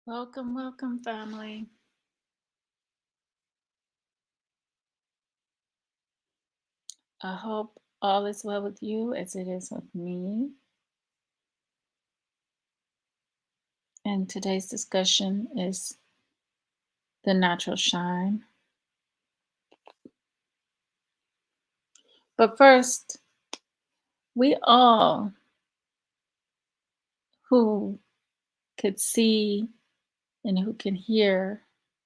Welcome, welcome, family. I hope all is well with you as it is with me. And today's discussion is the natural shine. But first, we all who could see and who can hear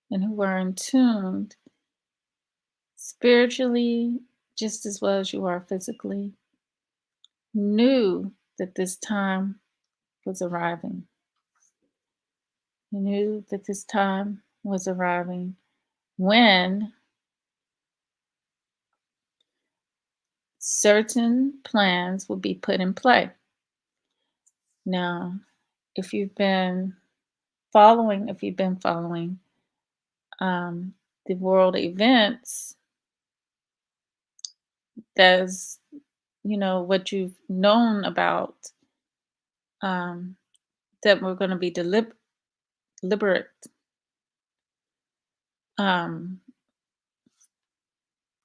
and who are in tuned spiritually just as well as you are physically knew that this time was arriving. You knew that this time was arriving when certain plans will be put in play. Now, if you've been following the world events, there's, what you've known about, um, that we're going to be deliberate um,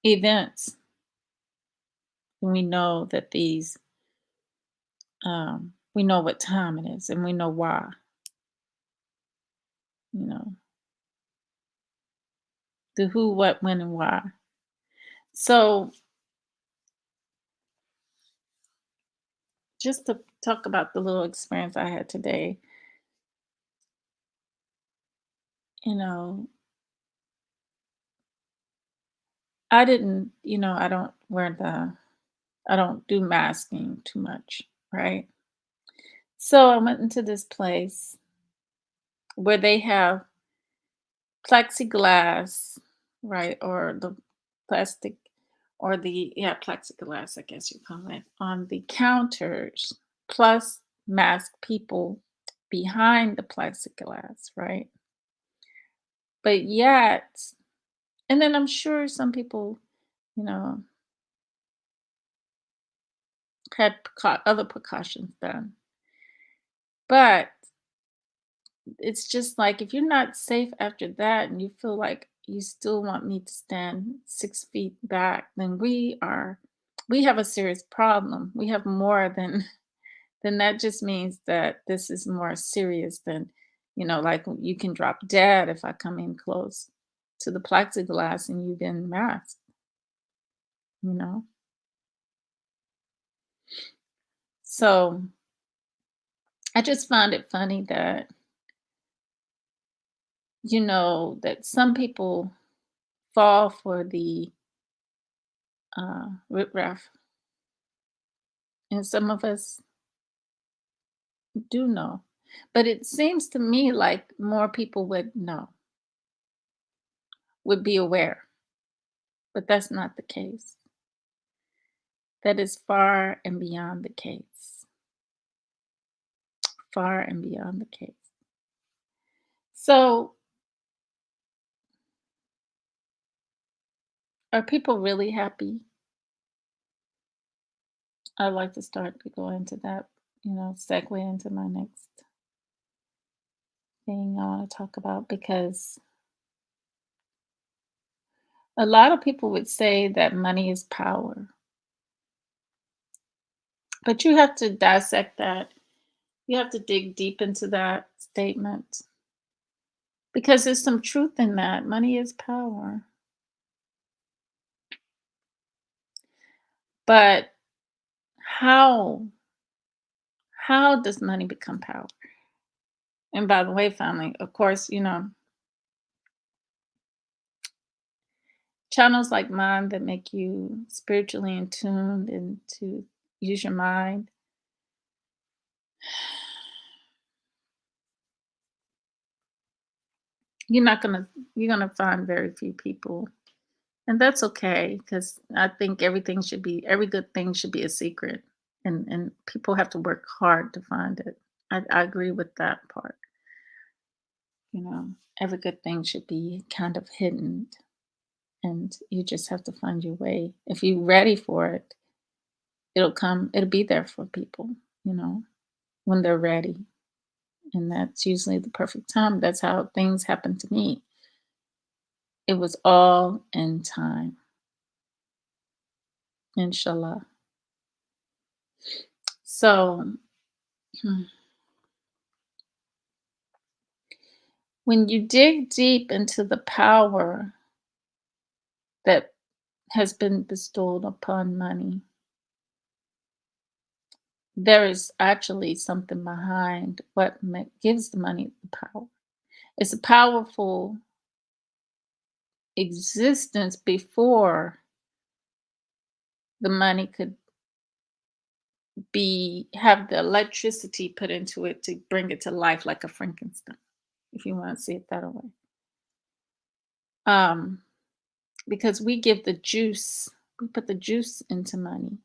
events. And we know that we know what time it is and we know why, you know, the who, what, when, and why. So, just to talk about the little experience I had today, you know, I didn't, I don't do masking too much, right? So I went into this place where they have plexiglass, right? Or the plastic or plexiglass, I guess you call it, on the counters, plus masked people behind the plexiglass, right? But yet, and then I'm sure some people, you know, had other precautions done. But it's just like if you're not safe after that and you feel like you still want me to stand 6 feet back, then we have a serious problem. We have more than then that just means that this is more serious than, like you can drop dead if I come in close to the plexiglass and you've been masked, you know? So I just find it funny that, that some people fall for the riffraff, and some of us do know. But it seems to me like more people would know, would be aware, but that's not the case. That is far and beyond the case. Far and beyond the case. So, are people really happy? I'd like to start to go into that, segue into my next thing I want to talk about because a lot of people would say that money is power, but you have to dissect that. You have to dig deep into that statement because there's some truth in that. Money is power. But how how does money become power? And by the way, family, of course, channels like mine that make you spiritually in tune and to use your mind, you're not gonna you're gonna find very few people. And that's okay because I think every good thing should be a secret. And people have to work hard to find it. I agree with that part. You know, every good thing should be kind of hidden and you just have to find your way. If you're ready for it, it'll be there for people, when they're ready. And that's usually the perfect time. That's how things happen to me. It was all in time, inshallah. So, when you dig deep into the power that has been bestowed upon money, there is actually something behind what gives the money the power. It's a powerful existence before the money could be have the electricity put into it to bring it to life like a Frankenstein, if you want to see it that way. Um, because we give the juice, we put the juice into money.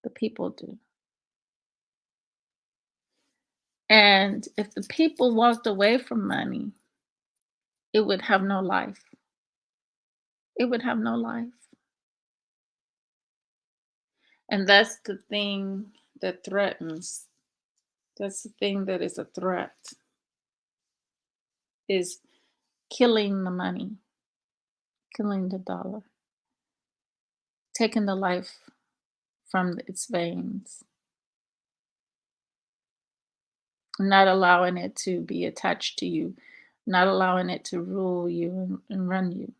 The people do. And if the people walked away from money, it would have no life. It would have no life. And that's the thing that threatens. That's the thing that is a threat is killing the money, killing the dollar, taking the life from its veins, not allowing it to be attached to you, not allowing it to rule you and run you,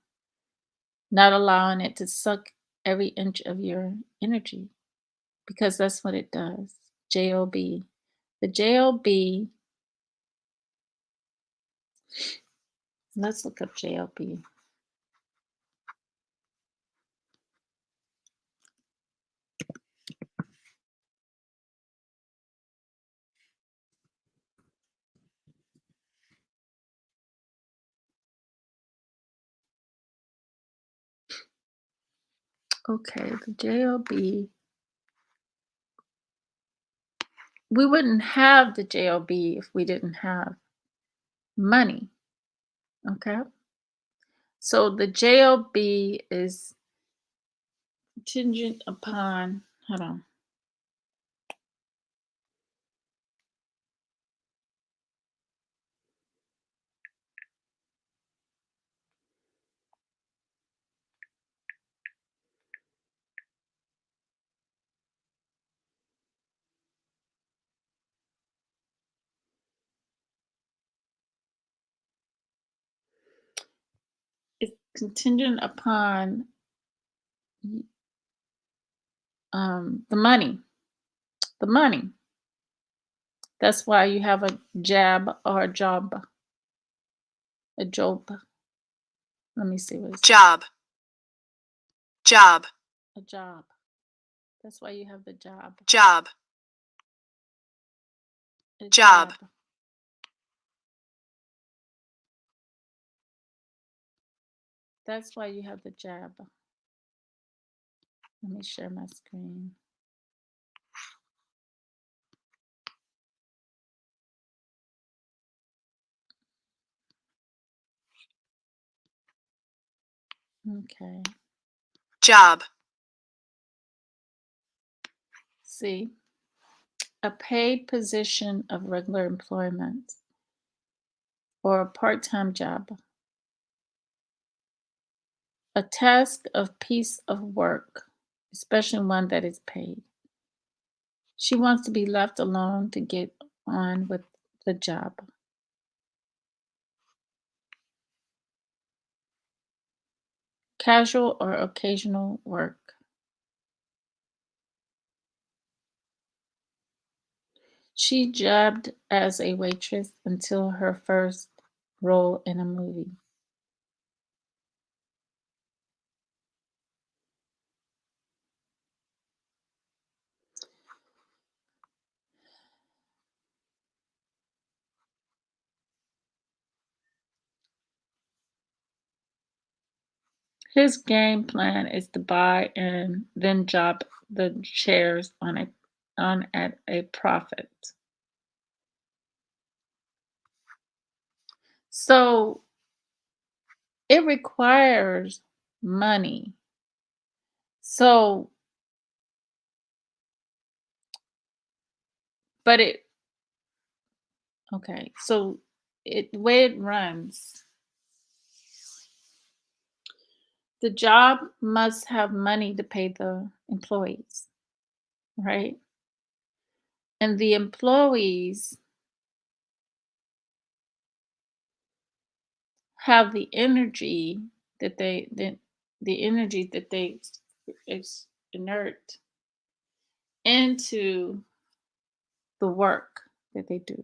not allowing it to suck every inch of your energy, because that's what it does. JOB. The JOB, let's look up JOB. Okay, the JOB. We wouldn't have the JOB if we didn't have money. Okay. So the JOB is contingent upon, hold on, it's contingent upon the money. The money. That's why you have a jab or a job. A job. Let me see what it's Job. Job. a job. That's why you have the job. Job. A Job. jab. That's why you have the jab. Let me share my screen. Okay. Job. See, a paid position of regular employment or a part time job, a task of piece of work, especially one that is paid. She wants to be left alone to get on with the job. Casual or occasional work. She jobbed as a waitress until her first role in a movie. His game plan is to buy and then job the shares on at a profit. So it requires money. So, but it Okay. So the way it runs, the job must have money to pay the employees, right? And the employees have the energy that they inert into the work that they do.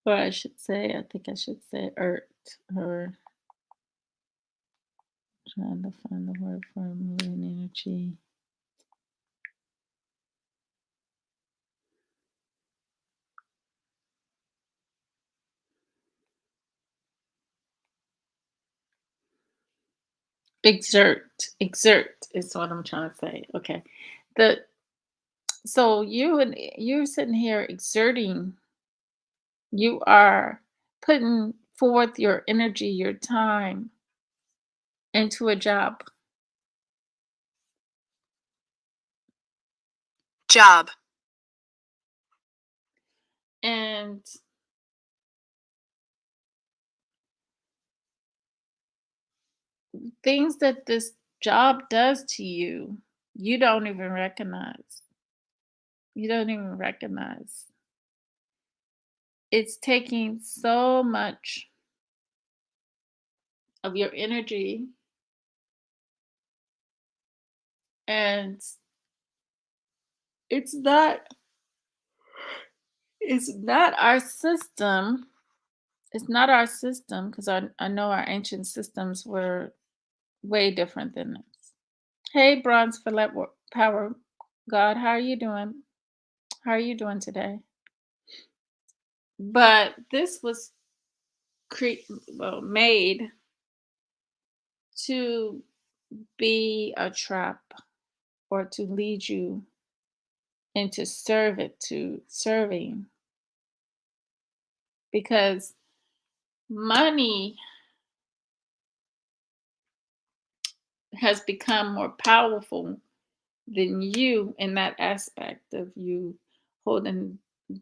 Or I think I should say ert, or trying to find the word for moving energy. Exert is what I'm trying to say. Okay. The So you're sitting here exerting, you are putting forth your energy, your time into a job. Job. And things that this job does to you, you don't even recognize. You don't even recognize. It's taking so much of your energy, and it's not it's not our system. It's not our system, because I know our ancient systems were way different than this. Hey, Bronze Fillet Power God, how are you doing? How are you doing today? But this was made to be a trap, or to lead you into serving, because money has become more powerful than you, in that aspect of you holding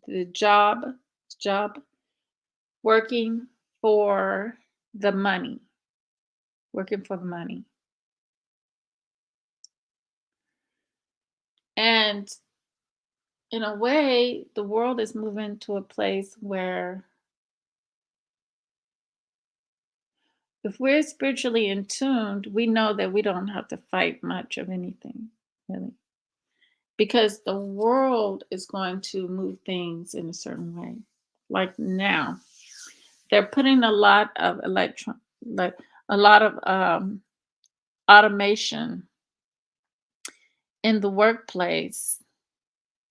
the job working for the money, working for the money. And in a way, the world is moving to a place where, if we're spiritually in tuned, we know that we don't have to fight much of anything, really, because the world is going to move things in a certain way. Like now, they're putting a lot of like a lot of automation in the workplace,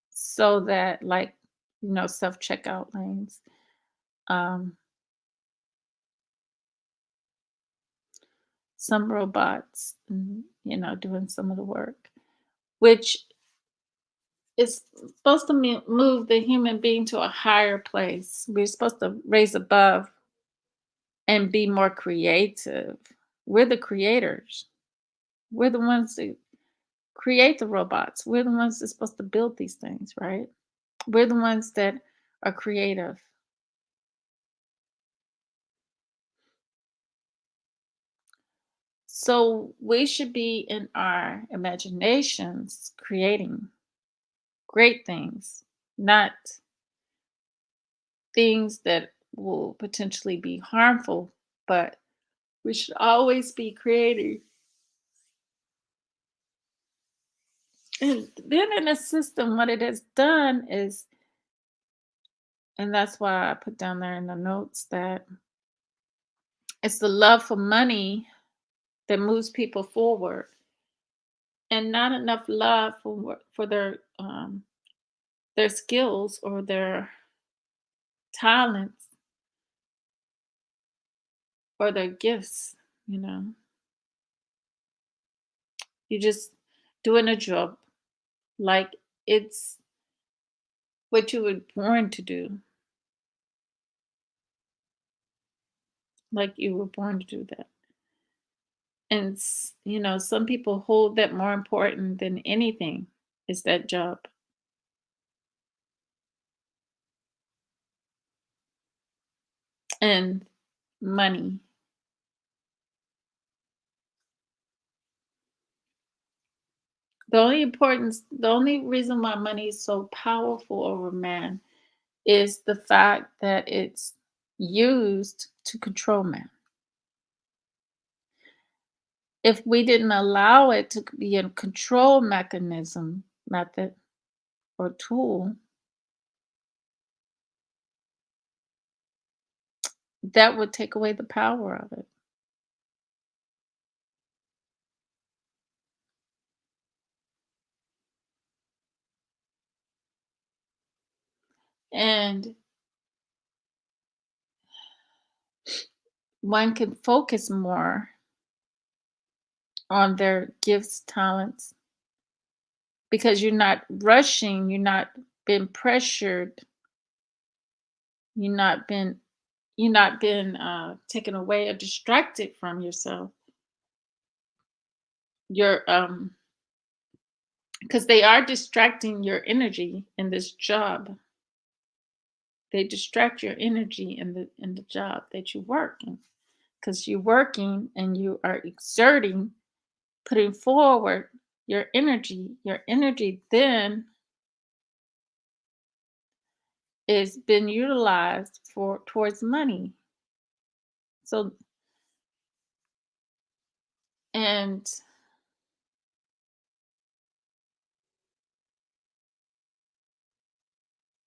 so that, like, self checkout lanes, um, some robots, doing some of the work, which is supposed to move the human being to a higher place. We're supposed to raise above and be more creative. We're the creators. We're the ones that create the robots. We're the ones that's supposed to build these things, right? We're the ones that are creative. So we should be in our imaginations creating great things, not things that will potentially be harmful, but we should always be creating. And then in a system, what it has done is, and that's why I put down there in the notes that it's the love for money that moves people forward, and not enough love for their skills or their talents or their gifts, you know. You just doing a job like it's what you were born to do, like you were born to do that. And some people hold that more important than anything is that job and money. The only reason why money is so powerful over man is the fact that it's used to control man. If we didn't allow it to be a control method or tool, that would take away the power of it. And one can focus more on their gifts, talents, because you're not rushing, you're not being pressured, you're not been taken away or distracted from yourself. You're because they are distracting your energy in this job. They distract your energy in the job that you work in, because you're working and you are exerting, putting forward your energy. Your energy then is been utilized for towards money. So and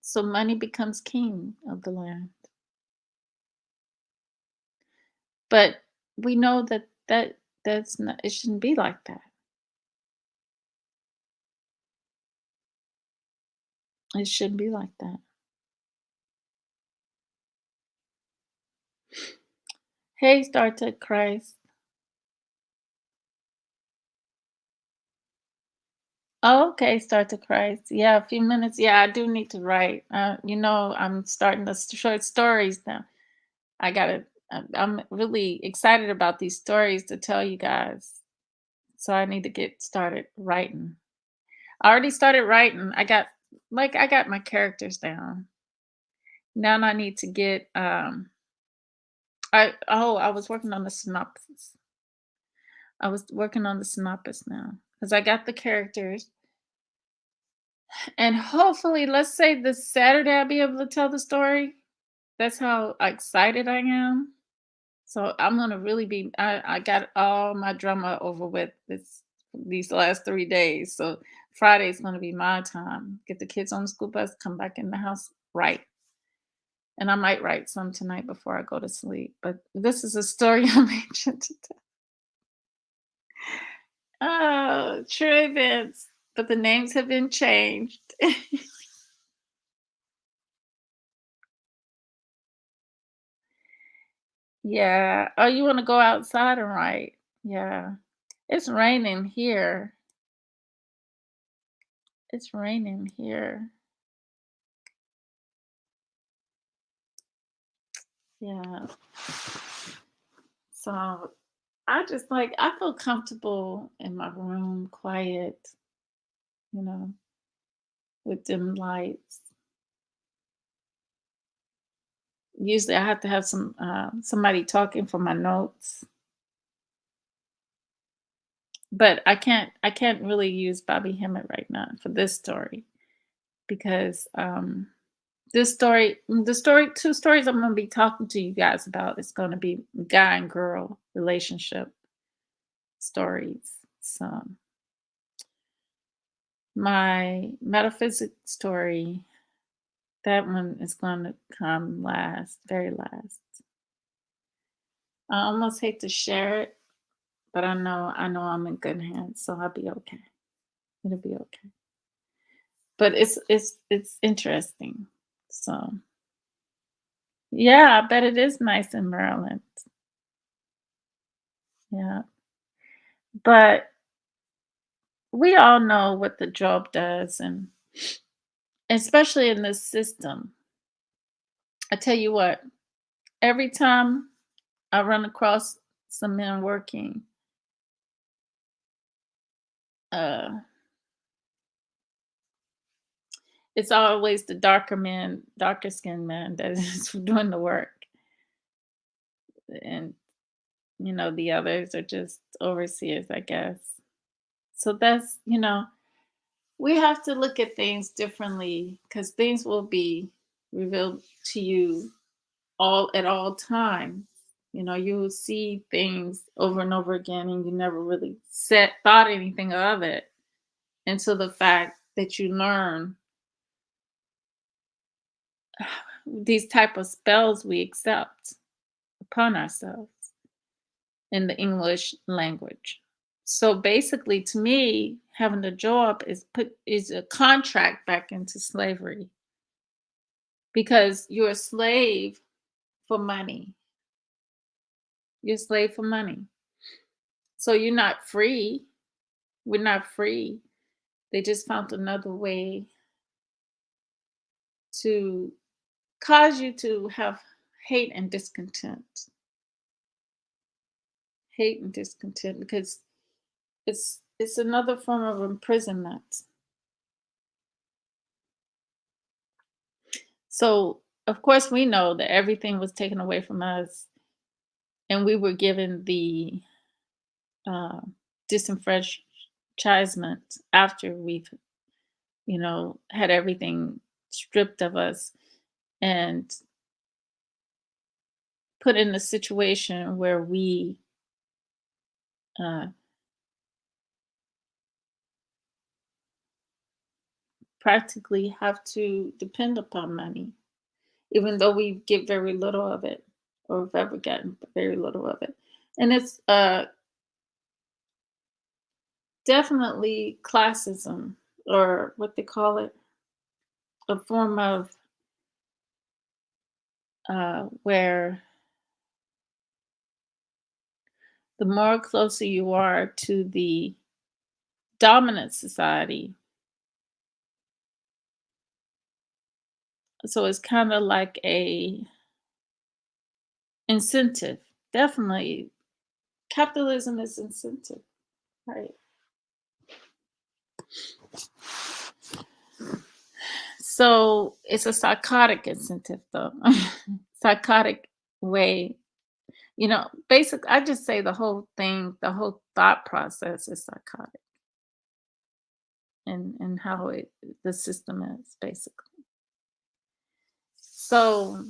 so money becomes king of the land. But we know that's not, it shouldn't be like that. It shouldn't be like that. Hey, Star to Christ. Oh, okay, Start to Christ. Yeah, a few minutes. Yeah, I do need to write. I'm starting the short stories now. I gotta. I'm really excited about these stories to tell you guys. So I need to get started writing. I already started writing. I got my characters down. Now I need to get I was working on the synopsis. I was working on the synopsis now because I got the characters, and hopefully, let's say this Saturday I'll be able to tell the story. That's how excited I am. So I'm gonna really be. I got all my drama over with these last 3 days. So Friday's gonna be my time. Get the kids on the school bus, come back in the house, write. And I might write some tonight before I go to sleep. But this is a story I'm anxious to tell. Oh, true events, but the names have been changed. Yeah. Oh, you wanna go outside and write? Yeah. It's raining here. It's raining here. Yeah. So, I feel comfortable in my room, quiet, you know, with dim lights. Usually, I have to have somebody talking for my notes, but I can't really use Bobby Hemmett right now for this story because the 2 stories I'm gonna be talking to you guys about is gonna be guy and girl relationship stories. So my metaphysics story, that one is gonna come last, very last. I almost hate to share it, but I know I'm in good hands, so I'll be okay. It'll be okay. But it's interesting. So yeah, I bet it is nice in Maryland. Yeah. But we all know what the job does, and especially in this system. I tell you what, every time I run across some men working, uh, it's always the darker men, darker skinned men that is doing the work. And, the others are just overseers, I guess. So we have to look at things differently because things will be revealed to you all at all times. You will see things over and over again, and you never really thought anything of it until the fact that you learn these type of spells we accept upon ourselves in the English language. So basically, to me, having a job is a contract back into slavery because you're a slave for money. You're a slave for money. So you're not free. We're not free. They just found another way to cause you to have hate and discontent. Hate and discontent because it's another form of imprisonment. So of course we know that everything was taken away from us and we were given the uh, disenfranchisement after we've had everything stripped of us and put in a situation where we uh, practically have to depend upon money, even though we get very little of it, or have ever gotten very little of it. And it's definitely classism, or what they call it, a form of where the more closer you are to the dominant society, so it's kind of like a incentive. Definitely, capitalism is incentive, right? So it's a psychotic incentive, though. Psychotic way. Basic. I just say the whole thing, the whole thought process is psychotic, and how the system is basically. So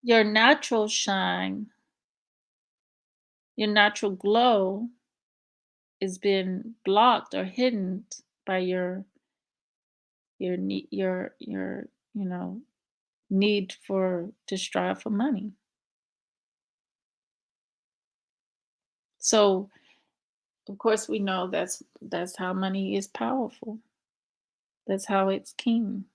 your natural shine, your natural glow, is being blocked or hidden by your need for to strive for money. So of course we know that's how money is powerful. That's how it's king.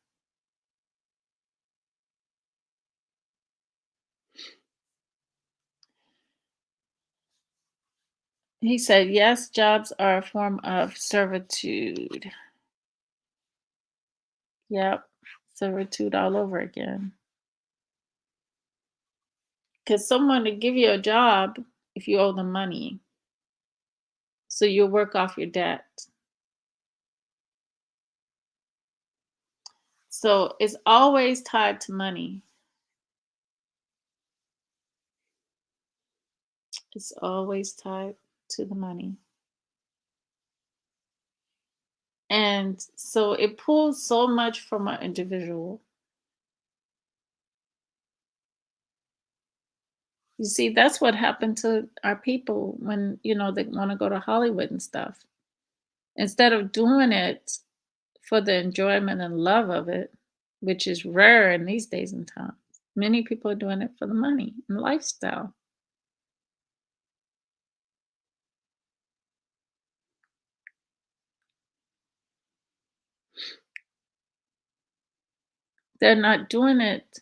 He said, yes, jobs are a form of servitude. Yep. Servitude all over again. Because someone to give you a job if you owe them money. So you'll work off your debt. So it's always tied to money. It's always tied to the money. And so it pulls so much from an individual. You see, that's what happened to our people when, they want to go to Hollywood and stuff. Instead of doing it for the enjoyment and love of it, which is rare in these days and times, many people are doing it for the money and lifestyle. They're not doing it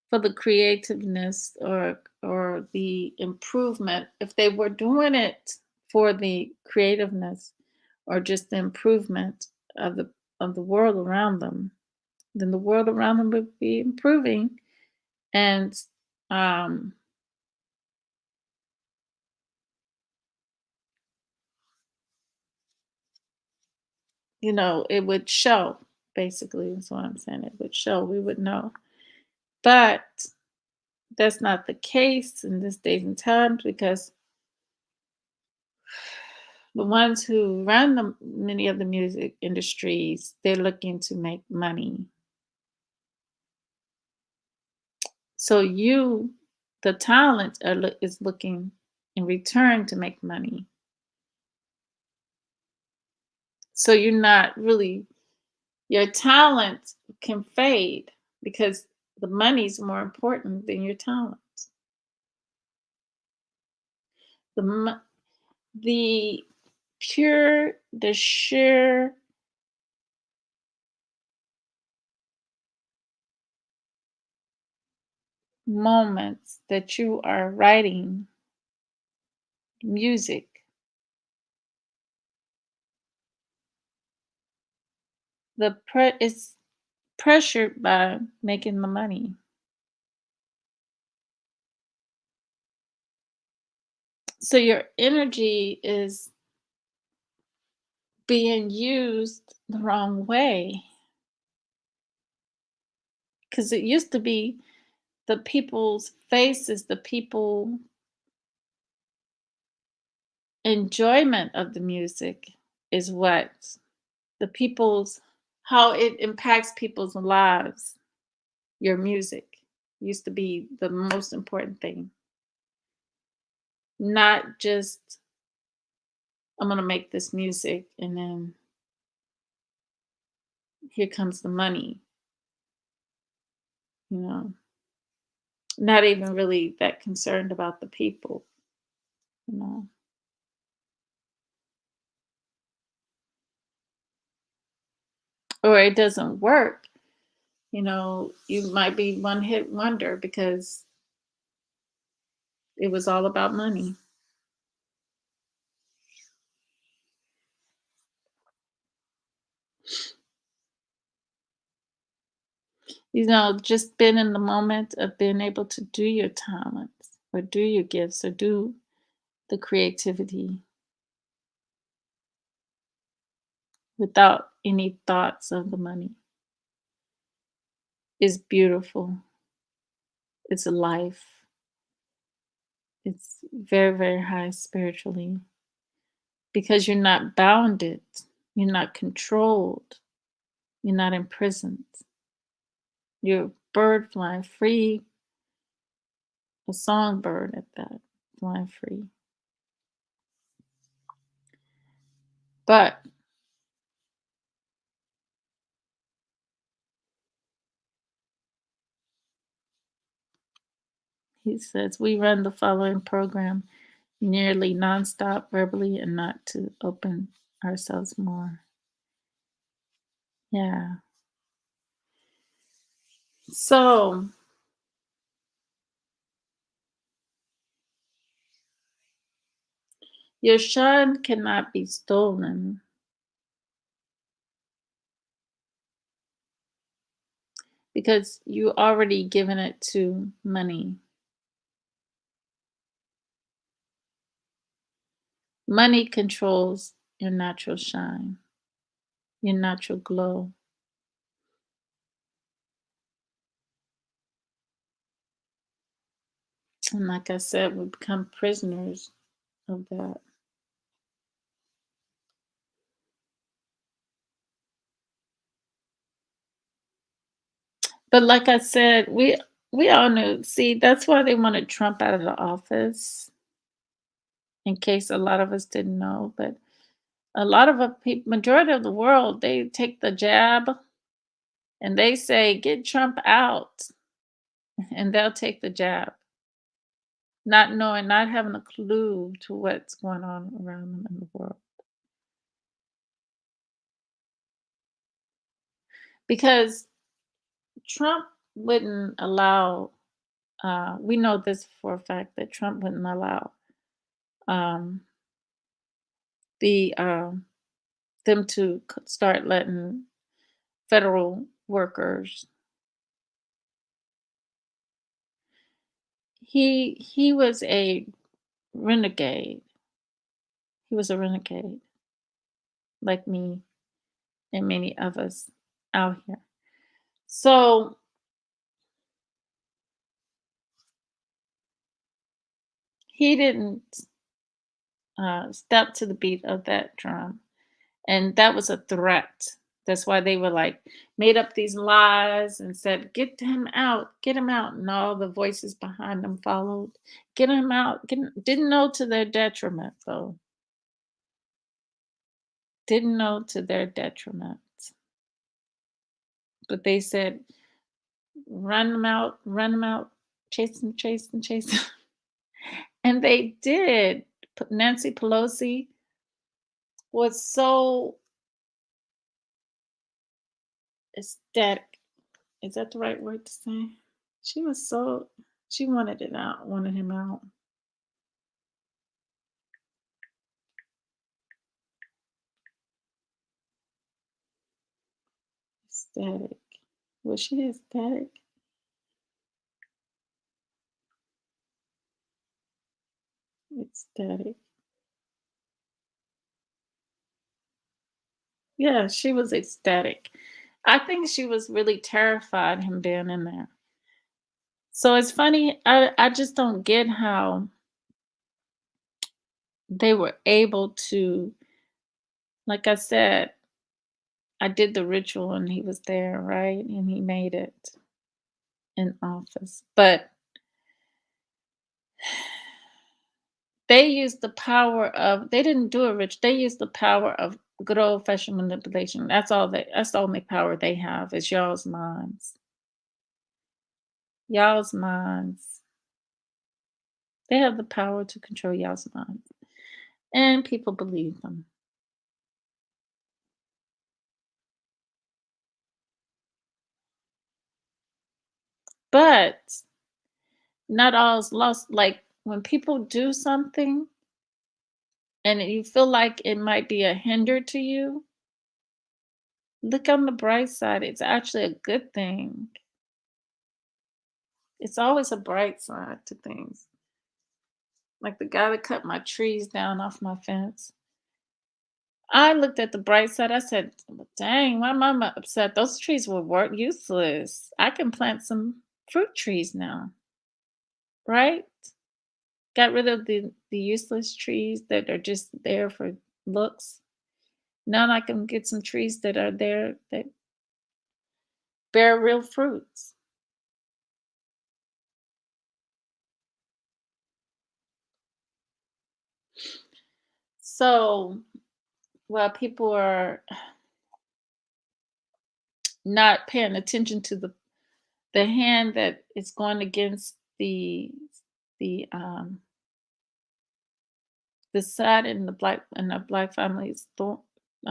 for the creativeness or the improvement. If they were doing it for the creativeness or just the improvement of the world around them, then the world around them would be improving, and um it would show. Basically is what I'm saying. It would show. We would know. But that's not the case in this days and times, because the ones who run many of the music industries, they're looking to make money. So you, the talent, is looking in return to make money. So you're not really, your talent can fade because the money's more important than your talent. The mo- the the sheer moments that you are writing music, is pressured by making the money. So your energy is being used the wrong way, because it used to be the people's faces, the people enjoyment of the music is what the people's how it impacts people's lives. Your music used to be the most important thing, not just I'm going to make this music and then here comes the money, you know. Not even really that concerned about the people, you know. Or it doesn't work, you might be one hit wonder because it was all about money. Just being in the moment of being able to do your talents or do your gifts or do the creativity without any thoughts of the money is beautiful. It's a life. It's very, very high spiritually because you're not bounded, you're not controlled, you're not imprisoned. You're a bird flying free, a songbird at that, flying free. But he says, we run the following program nearly nonstop verbally and not to open ourselves more. Yeah. So your shine cannot be stolen because you already given it to money. Money controls your natural shine, your natural glow. And like I said, we become prisoners of that. But like I said, we all knew. See, that's why they wanted Trump out of the office, in case a lot of us didn't know. But a lot of majority of the world, they take the jab and they say, "Get Trump out," and they'll take the jab, not knowing, not having a clue to what's going on around them in the world. Because Trump wouldn't allow, we know this for a fact that Trump wouldn't allow um, the them to start letting federal workers. He was a renegade. He was a renegade, like me and many of us out here. So he didn't step to the beat of that drum, and that was a threat. That's why they were like made up these lies and said, "Get him out, get him out," and all the voices behind them followed. Get him out. Didn't know to their detriment, though. Didn't know to their detriment. But they said, run them out, chase them, chase them, chase them. And they did. Nancy Pelosi was so ecstatic. Is that the right word to say? She was so, she wanted it out, wanted him out. Ecstatic. Was she ecstatic? Ecstatic. Yeah, she was ecstatic. I think she was really terrified him being in there. So it's funny. I just don't get how they were able to, like I said, I did the ritual and he was there, right? And he made it in office. But they used the power of, they didn't do it rich. They used the power of good old fashioned manipulation. That's the only power they have is y'all's minds. Y'all's minds. They have the power to control y'all's minds. And people believe them. But not all's lost. Like when people do something and you feel like it might be a hinder to you, look on the bright side. It's actually a good thing. It's always a bright side to things. Like the guy that cut my trees down off my fence. I looked at the bright side. I said, "Well, dang, why am I upset? Those trees were work useless. I can plant some fruit trees now, right? Got rid of the useless trees that are just there for looks. Now I can get some trees that are there that bear real fruits." So while people are not paying attention to the hand that is going against the the side in the black family's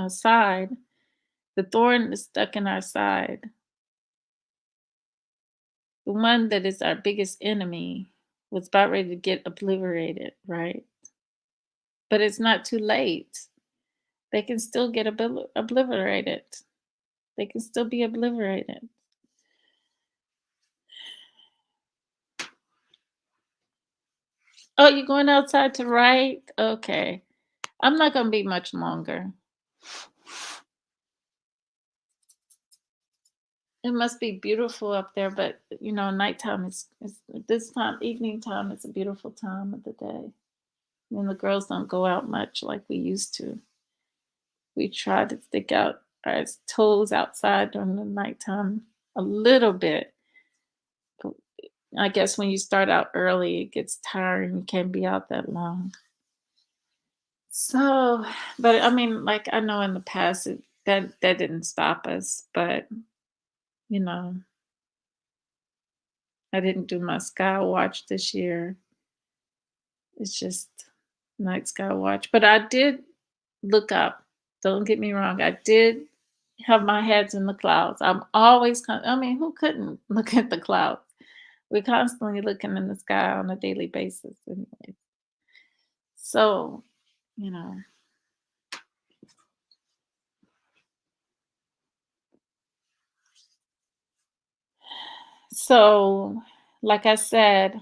side, the thorn is stuck in our side. The one that is our biggest enemy was about ready to get obliterated, right? But it's not too late. They can still get obliterated. They can still be obliterated. Oh, you're going outside to write? Okay. I'm not going to be much longer. It must be beautiful up there, but nighttime is this time, evening time is a beautiful time of the day. When the girls don't go out much like we used to. We try to stick out our toes outside during the nighttime a little bit. But I guess when you start out early, it gets tiring. You can't be out that long. So, but I mean, like I know in the past that didn't stop us, but you know, I didn't do my sky watch this year. It's just night sky watch. But I did look up. Don't get me wrong. I did have my heads in the clouds. I'm always I mean, who couldn't look at the clouds? We're constantly looking in the sky on a daily basis anyway. So, you know, so like I said,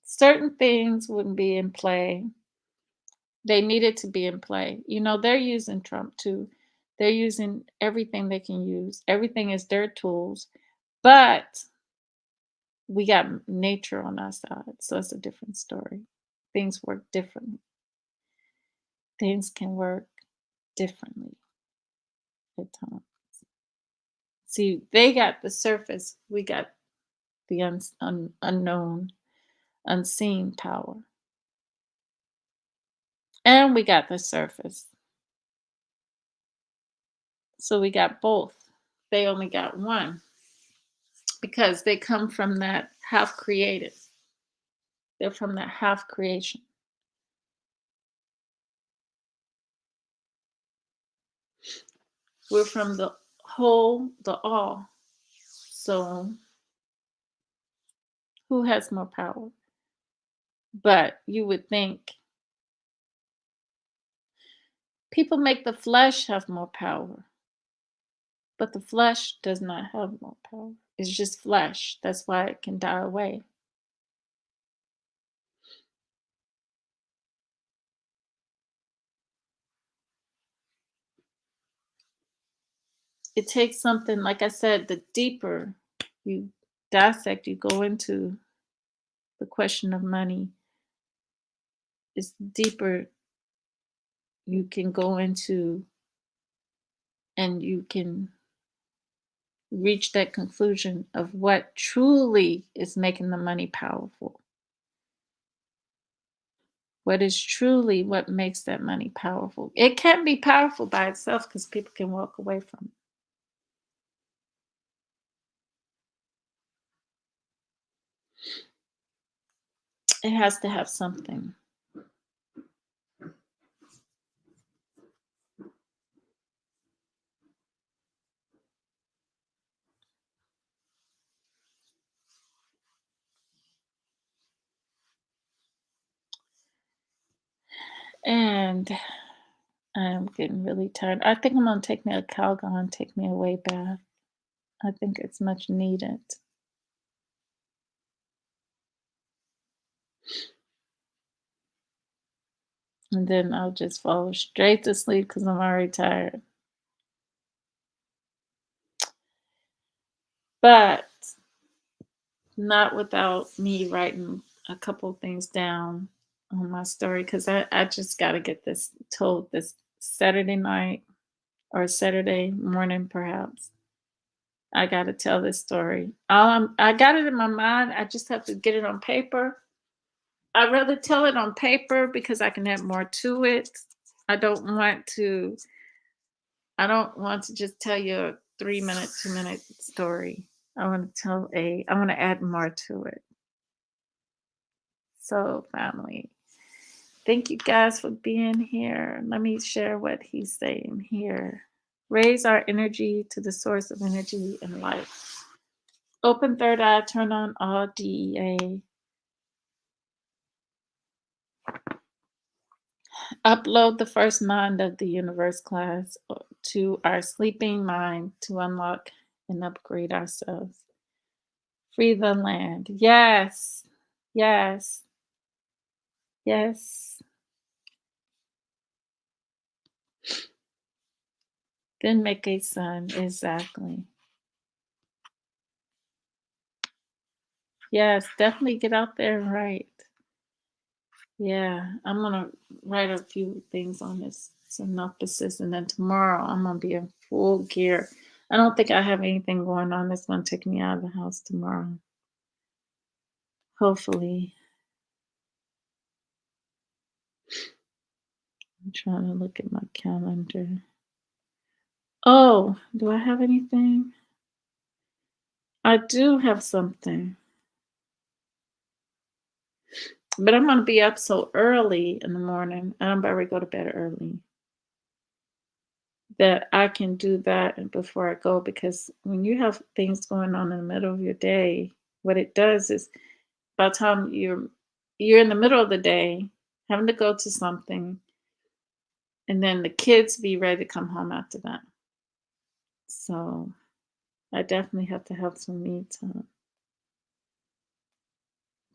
certain things wouldn't be in play. They needed to be in play. They're using Trump too. They're using everything they can use. Everything is their tools. But we got nature on our side. So it's a different story. Things work differently. Things can work differently at times. See, they got the surface. We got the unknown, unseen power. And we got the surface. So we got both. They only got one because they come from that half created. They're from that half creation. We're from the whole, the all. So who has more power? But you would think people make the flesh have more power, but the flesh does not have more power. It's just flesh. That's why it can die away. It takes something, like I said, the deeper you dissect, you go into the question of money, is deeper you can go into, and you can reach that conclusion of what truly is making the money powerful. What is truly what makes that money powerful? It can't be powerful by itself because people can walk away from it. It has to have something. And I'm getting really tired. I think I'm gonna take me a Calgon, take me away bath. I think it's much needed. And then I'll just fall straight to sleep because I'm already tired. But not without me writing a couple things down on my story because I just got to get this told this Saturday night or Saturday morning, perhaps. I got to tell this story. I got it in my mind. I just have to get it on paper. I'd rather tell it on paper because I can add more to it. I don't want to. I don't want to just tell you a 3 minute, 2 minute story. I want to add more to it. So, family, thank you guys for being here. Let me share what he's saying here. Raise our energy to the source of energy and life. Open third eye, turn on all DEA. Upload the first mind of the universe class to our sleeping mind to unlock and upgrade ourselves. Free the land. Yes. Yes. Yes. Then make a son. Exactly. Yes. Definitely get out there and write. Yeah. I'm going to write a few things on this synopsis. And then tomorrow I'm going to be in full gear. I don't think I have anything going on that's going to take me out of the house tomorrow. Hopefully. I'm trying to look at my calendar. Oh, do I have anything? I do have something, but I'm going to be up so early in the morning, and I'm about to go to bed early that I can do that and before I go, because when you have things going on in the middle of your day, what it does is by the time you're in the middle of the day having to go to something, and then the kids be ready to come home after that. So I definitely have to have some me time.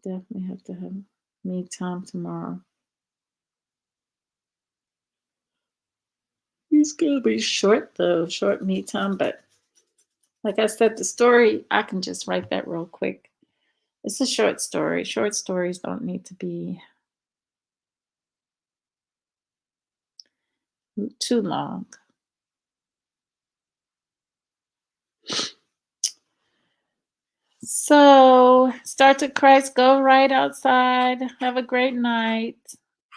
Definitely have to have me time tomorrow. It's gonna be short though, short me time, but like I said, the story, I can just write that real quick. It's a short story. Short stories don't need to be too long. So, start to Christ, go right outside, have a great night,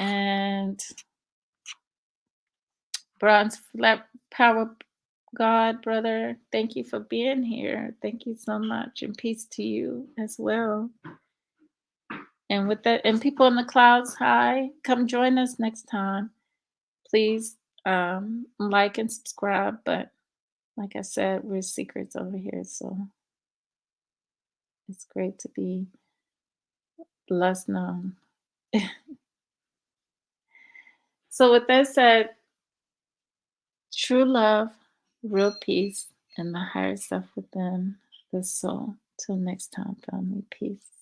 and bronze flat power God, brother, thank you for being here. Thank you so much, and peace to you as well. And with that, and people in the clouds, hi, come join us next time. Please like and subscribe. But like I said, we're secrets over here, so it's great to be less known. So, with that said, true love, real peace, and the higher self within the soul. Till next time, family. Peace.